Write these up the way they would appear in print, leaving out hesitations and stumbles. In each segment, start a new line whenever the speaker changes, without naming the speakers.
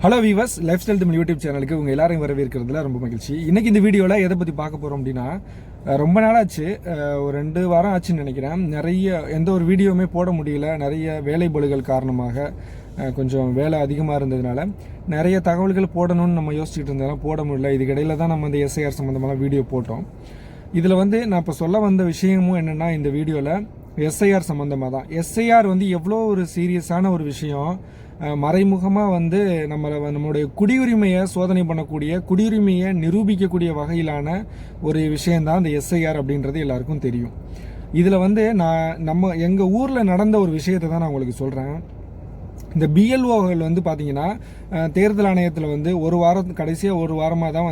Hello viewers, life style Tamil YouTube சேனலுக்கு உங்கள் எல்லாரையும் வரவேற்கிறதுல ரொம்ப மகிழ்ச்சி. இன்றைக்கி இந்த வீடியோவில் எதை பற்றி பார்க்க போகிறோம் அப்படின்னா, ரொம்ப நாளாச்சு, ஒரு 2 வாரம் ஆச்சுன்னு நினைக்கிறேன். எந்த ஒரு வீடியோவுமே போட முடியல. நிறைய வேலைபளுகள் காரணமாக கொஞ்சம் வேலை அதிகமாக இருந்ததுனால நிறைய தகவல்கள் போடணும்னு நம்ம யோசிச்சுட்டு இருந்தாலும் போட முடியல. இதுக்கிடையில் தான் நம்ம இந்த எஸ்ஐஆர் சம்மந்தமான வீடியோ போட்டோம். இதில் நான் இப்போ சொல்ல வந்த விஷயமும் என்னென்னா, இந்த வீடியோவில் எஸ்ஐஆர் சம்மந்தமாக தான். எஸ்ஐஆர் எவ்வளோ ஒரு சீரியஸான ஒரு விஷயம். மறைமுகமாக நம்மளுடைய குடியுரிமையை சோதனை பண்ணக்கூடிய, குடியுரிமையை நிரூபிக்கக்கூடிய வகையிலான ஒரு விஷயந்தான் இந்த எஸ்ஐஆர் அப்படின்றது எல்லாருக்கும் தெரியும். இதில் எங்கள் ஊரில் நடந்த ஒரு விஷயத்தை தான் நான் உங்களுக்கு சொல்கிறேன். இந்த பிஎல்ஓகள் பார்த்தீங்கன்னா, தேர்தல் ஆணையத்தில் ஒரு வாரம் கடைசியாக ஒரு வாரமாக தான்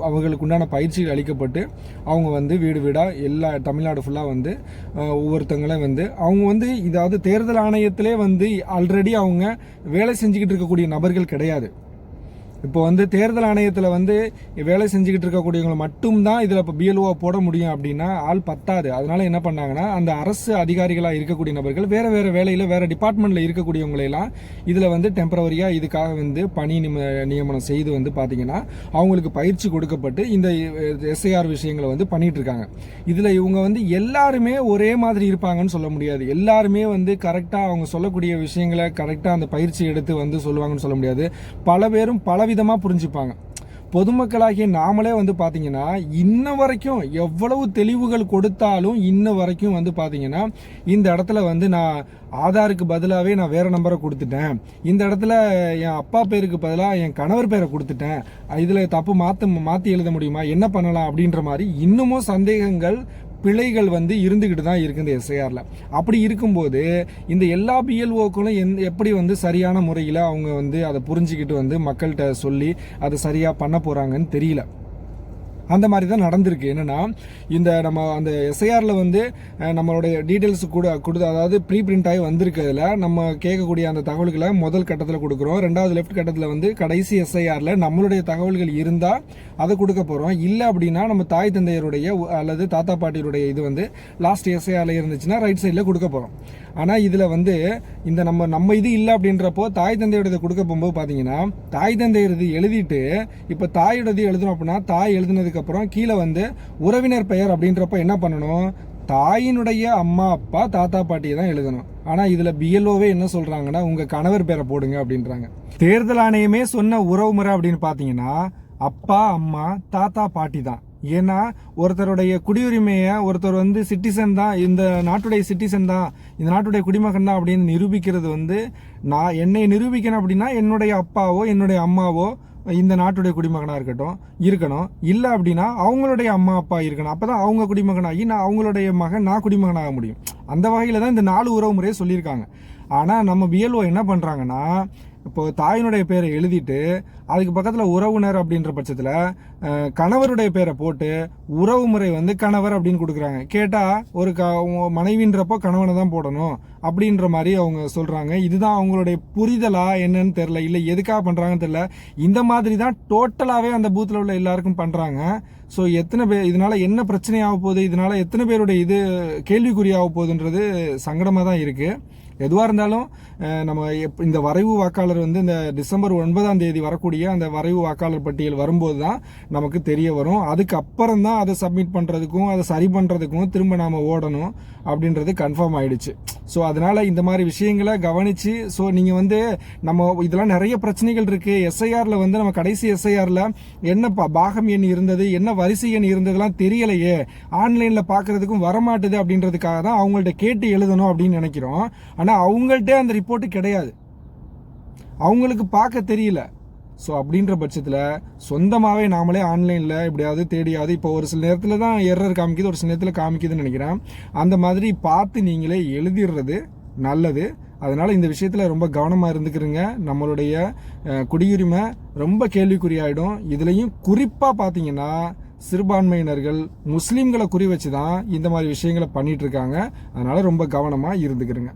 அவங்களுக்கு உண்டான பயிற்சிகள் அளிக்கப்பட்டு அவங்க வீடு வீடாக எல்லா தமிழ்நாடு ஃபுல்லாக ஒவ்வொருத்தங்களும் அவங்க இதாவது தேர்தல் ஆணையத்திலே ஆல்ரெடி அவங்க வேலை செஞ்சுக்கிட்டு இருக்கக்கூடிய நபர்கள் கிடையாது. இப்போ தேர்தல் ஆணையத்தில் வேலை செஞ்சுக்கிட்டு இருக்கக்கூடியவங்களை மட்டும்தான் இதில் இப்போ பிஎல்ஓ போட முடியும் அப்படின்னா ஆள் பத்தாது. அதனால என்ன பண்ணாங்கன்னா, அந்த அரசு அதிகாரிகளாக இருக்கக்கூடிய நபர்கள் வேறு வேறு வேலையில் வேறு டிபார்ட்மெண்ட்டில் இருக்கக்கூடியவங்களெல்லாம் இதில் டெம்பரவரியாக இதுக்காக பணி நியமனம் செய்து பார்த்தீங்கன்னா அவங்களுக்கு பயிற்சி கொடுக்கப்பட்டு இந்த எஸ்ஐஆர் விஷயங்களை பண்ணிட்டு இருக்காங்க. இதில் இவங்க எல்லாருமே ஒரே மாதிரி இருப்பாங்கன்னு சொல்ல முடியாது. எல்லாருமே கரெக்டாக அவங்க சொல்லக்கூடிய விஷயங்களை கரெக்டாக அந்த பயிற்சி எடுத்து சொல்லுவாங்கன்னு சொல்ல முடியாது. பல பேரும் பலவிதமாக புரிஞ்சுப்பாங்க. பொதுமக்களாகிய நாமளே பார்த்தீங்கன்னா, இன்ன வரைக்கும் எவ்வளவு தெளிவுகள் கொடுத்தாலும் இன்ன வரைக்கும் பார்த்தீங்கன்னா, இந்த இடத்துல நான் ஆதாருக்கு பதிலாகவே நான் வேற நம்பரை கொடுத்துட்டேன், இந்த இடத்துல என் அப்பா பேருக்கு பதிலாக என் கணவர் பேரை கொடுத்துட்டேன், இதில் தப்பு மாற்றி எழுத முடியுமா, என்ன பண்ணலாம் அப்படின்ற மாதிரி இன்னமும் சந்தேகங்கள், பிழைகள் இருந்துக்கிட்டு தான் இருக்குது இந்த எஸ்ஐஆரில். அப்படி இருக்கும்போது இந்த எல்லா பிஎல்ஓக்களும் எப்படி சரியான முறையில் அவங்க அதை புரிஞ்சுக்கிட்டு மக்கள்கிட்ட சொல்லி அதை சரியாக பண்ண போகிறாங்கன்னு தெரியல. அந்த மாதிரி தான் நடந்திருக்கு. என்னென்னா, நம்ம அந்த எஸ்ஐஆரில் நம்மளுடைய டீட்டெயில்ஸ் கொடுத்து, அதாவது ப்ரீ பிரிண்ட் ஆகி வந்திருக்கிறதுல நம்ம கேட்கக்கூடிய அந்த தகவல்களை முதல் கட்டத்தில் கொடுக்குறோம். 2வது லெஃப்ட் கட்டத்தில் கடைசி எஸ்ஐஆரில் நம்மளுடைய தகவல்கள் இருந்தால் அதை கொடுக்க போகிறோம். இல்லை அப்படின்னா நம்ம தாய் தந்தையருடைய அல்லது தாத்தா பாட்டியருடைய இது லாஸ்ட் எஸ்ஐஆரில் இருந்துச்சுன்னா ரைட் சைடில் கொடுக்க போகிறோம். ஆனால் இதில் இந்த நம்ம இது இல்லை அப்படின்றப்போ தாய் தந்தையோட கொடுக்க போகும்போது பார்த்தீங்கன்னா, தாய் தந்தையது எழுதிட்டு இப்போ தாயோடது எழுதணும் அப்படின்னா தாய் எழுதுனதுக்கு அப்புறம் கீழே உறவினர் பெயர் அப்படின்றப்ப என்ன பண்ணணும், தாயினுடைய அம்மா அப்பா தாத்தா பாட்டியை தான் எழுதணும். ஆனால் இதில் பிஎல்ஓவே என்ன சொல்கிறாங்கன்னா, உங்கள் கணவர் பேரை போடுங்க அப்படின்றாங்க. தேர்தல் ஆணையமே சொன்ன உறவு முறை அப்படின்னு பார்த்தீங்கன்னா அப்பா அம்மா தாத்தா பாட்டி தான். ஏன்னா ஒருத்தருடைய குடியுரிமையை ஒருத்தர் சிட்டிசன் தான், இந்த நாட்டுடைய சிட்டிசன் தான், இந்த நாட்டுடைய குடிமகன் தான் அப்படின்னு நிரூபிக்கிறது நான் என்னை நிரூபிக்கணும் அப்படின்னா என்னுடைய அப்பாவோ என்னுடைய அம்மாவோ இந்த நாட்டுடைய குடிமகனாக இருக்கணும். இல்லை அப்படின்னா அவங்களுடைய அம்மா அப்பா இருக்கணும். அப்போ தான் அவங்க குடிமகனாகி அவங்களுடைய மகன் நான் குடிமகனாக முடியும். அந்த வகையில் தான் இந்த 4 உறவு முறையை சொல்லியிருக்காங்க. ஆனால் நம்ம பிஎல்ஓ என்ன பண்ணுறாங்கன்னா, இப்போ தாயினுடைய பேரை எழுதிட்டு அதுக்கு பக்கத்தில் உறவுனர் அப்படின்ற பட்சத்தில் கணவருடைய பேரை போட்டு உறவு முறை கணவர் அப்படின்னு கொடுக்குறாங்க. கேட்டால் ஒரு மனைவின்றப்போ கணவனை தான் போடணும் அப்படின்ற மாதிரி அவங்க சொல்கிறாங்க. இதுதான் அவங்களுடைய புரிதலா என்னன்னு தெரில, இல்லை எதுக்காக பண்ணுறாங்கன்னு தெரில. இந்த மாதிரி தான் டோட்டலாகவே அந்த பூத்தில் உள்ள எல்லாருக்கும் பண்ணுறாங்க. ஸோ எத்தனை பேர் இதனால் என்ன பிரச்சனை ஆக போகுது, இதனால் எத்தனை பேருடைய இது கேள்விக்குறியாக போகுதுன்றது சங்கடமாக தான் இருக்குது. எதுவாக இருந்தாலும் நம்ம இந்த வரைவு வாக்காளர் இந்த டிசம்பர் 9ஆம் தேதி வரக்கூடிய அந்த வரைவு வாக்காளர் பட்டியல் வரும்போது தான் நமக்கு தெரிய வரும். அதுக்கப்புறம் தான் அதை சப்மிட் பண்ணுறதுக்கும் அதை சரி பண்ணுறதுக்கும் திரும்ப நாம் ஓடணும் அப்படின்றது கன்ஃபார்ம் ஆகிடுச்சு. ஸோ அதனால் இந்த மாதிரி விஷயங்களை கவனித்து, ஸோ நீங்கள் நம்ம இதெல்லாம் நிறைய பிரச்சனைகள் இருக்குது. எஸ்ஐஆரில் நம்ம கடைசி எஸ்ஐஆரில் என்ன பாகம் எண் இருந்தது, என்ன வரிசை எண் இருந்ததுலாம் தெரியலையே, ஆன்லைனில் பார்க்குறதுக்கும் வரமாட்டுது அப்படின்றதுக்காக தான் அவங்கள்ட்ட கேட்டு எழுதணும் அப்படின்னு நினைக்கிறோம். ஆனால் அவங்கள்ட்டே அந்த ரிப்போர்ட்டு கிடையாது, அவங்களுக்கு பார்க்க தெரியல. ஸோ அப்படின்ற பட்சத்தில் சொந்தமாகவே நாமளே ஆன்லைனில் எப்படியாவது தேடியாவது, இப்போ ஒரு சில நேரத்தில் தான் எரர் காமிக்குது, ஒரு சில நேரத்தில் காமிக்குதுன்னு நினைக்கிறேன். அந்த மாதிரி பார்த்து நீங்களே எழுதிடுறது நல்லது. அதனால் இந்த விஷயத்தில் ரொம்ப கவனமாக இருந்துக்கிறங்க. நம்மளுடைய குடியுரிமை ரொம்ப கேள்விக்குறியாயிடும். இதுலேயும் குறிப்பாக பார்த்தீங்கன்னா சிறுபான்மையினர்கள் முஸ்லீம்களை குறி வச்சு தான் இந்த மாதிரி விஷயங்களை பண்ணிட்டு இருக்காங்க. அதனால் ரொம்ப கவனமாக இருந்துக்கிறங்க.